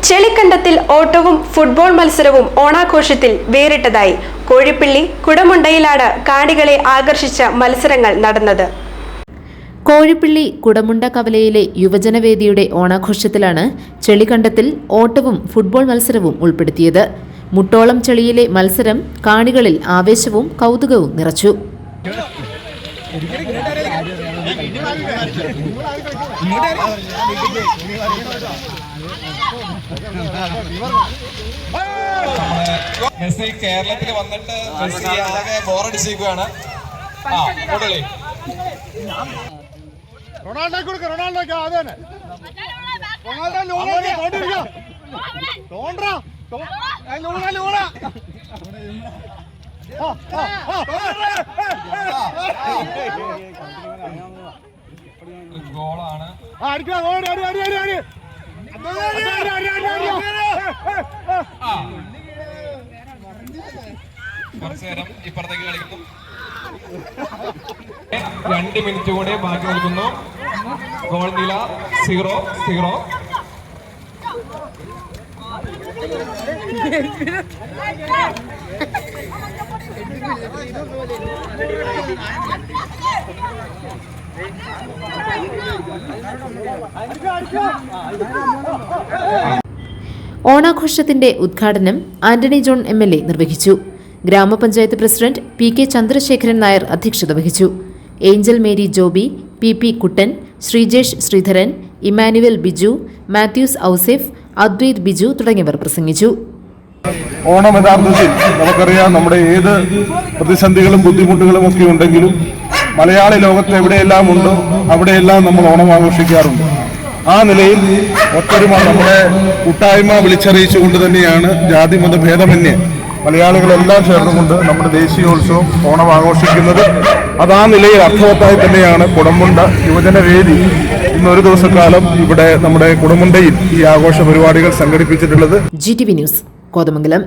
ചെളിക്കണ്ടത്തിൽ ഓട്ടവും ഫുട്ബോൾ മത്സരവും ഓണാഘോഷത്തിൽ വേറിട്ടതായി. കോഴിപ്പള്ളി കുടമുണ്ടയിലാണ് കാണികളെ ആകർഷിച്ച മത്സരങ്ങൾ നടന്നത്. കോഴിപ്പള്ളി കുടമുണ്ട കവലയിലെ യുവജനവേദിയുടെ ഓണാഘോഷത്തിലാണ് ചെളിക്കണ്ടത്തിൽ ഓട്ടവും ഫുട്ബോൾ മത്സരവും ഉൾപ്പെടുത്തിയത്. മുട്ടോളം ചെളിയിലെ മത്സരം കാണികളിൽ ആവേശവും കൗതുകവും നിറച്ചു. മെസ്സി കേരളത്തിൽ വന്നിട്ട് മെസ്സി ആകെ ബോറടിച്ചിരിക്കുകയാണ്. ഗോളാണ്. കുറച്ചു നേരം ഇപ്പുറത്തേക്ക് കളിക്കുന്നു. 2 മിനിറ്റ് കൂടെ ബാക്കി നിൽക്കുന്നു. ഗോൾ നില 0-0. ഓണാഘോഷത്തിന്റെ ഉദ്ഘാടനം ആന്റണി ജോൺ MLA നിർവഹിച്ചു. ഗ്രാമപഞ്ചായത്ത് പ്രസിഡന്റ് PK ചന്ദ്രശേഖരൻ നായർ അധ്യക്ഷത വഹിച്ചു. ഏഞ്ചൽ മേരി ജോബി, PP കുട്ടൻ, ശ്രീജേഷ് ശ്രീധരൻ, ഇമാനുവൽ ബിജു, മാത്യൂസ് ഔസേഫ്, അദ്വൈത് ബിജു തുടങ്ങിയവർ പ്രസംഗിച്ചു. ഓണം യഥാർത്ഥത്തിൽ നമുക്കറിയാം, നമ്മുടെ ഏത് പ്രതിസന്ധികളും ബുദ്ധിമുട്ടുകളും ഒക്കെ ഉണ്ടെങ്കിലും മലയാളി ലോകത്ത് എവിടെയെല്ലാം ഉണ്ടോ അവിടെയെല്ലാം നമ്മൾ ഓണം ആഘോഷിക്കാറുണ്ട്. ആ നിലയിൽ ഒത്തൊരുമ, നമ്മുടെ കൂട്ടായ്മ വിളിച്ചറിയിച്ചുകൊണ്ട് തന്നെയാണ് ജാതിമത ഭേദമന്യേ മലയാളികളെല്ലാം ചേർന്നുകൊണ്ട് നമ്മുടെ ദേശീയോത്സവം ഓണം ആഘോഷിക്കുന്നത്. അത് ആ നിലയിൽ അർത്ഥവത്തായി തന്നെയാണ് കുടമുണ്ട യുവജനവേദി ഇന്നൊരു ദിവസക്കാലം ഇവിടെ നമ്മുടെ കുടമുണ്ടയിൽ ഈ ആഘോഷ പരിപാടികൾ സംഘടിപ്പിച്ചിട്ടുള്ളത്. GTV news, Kothamangalam.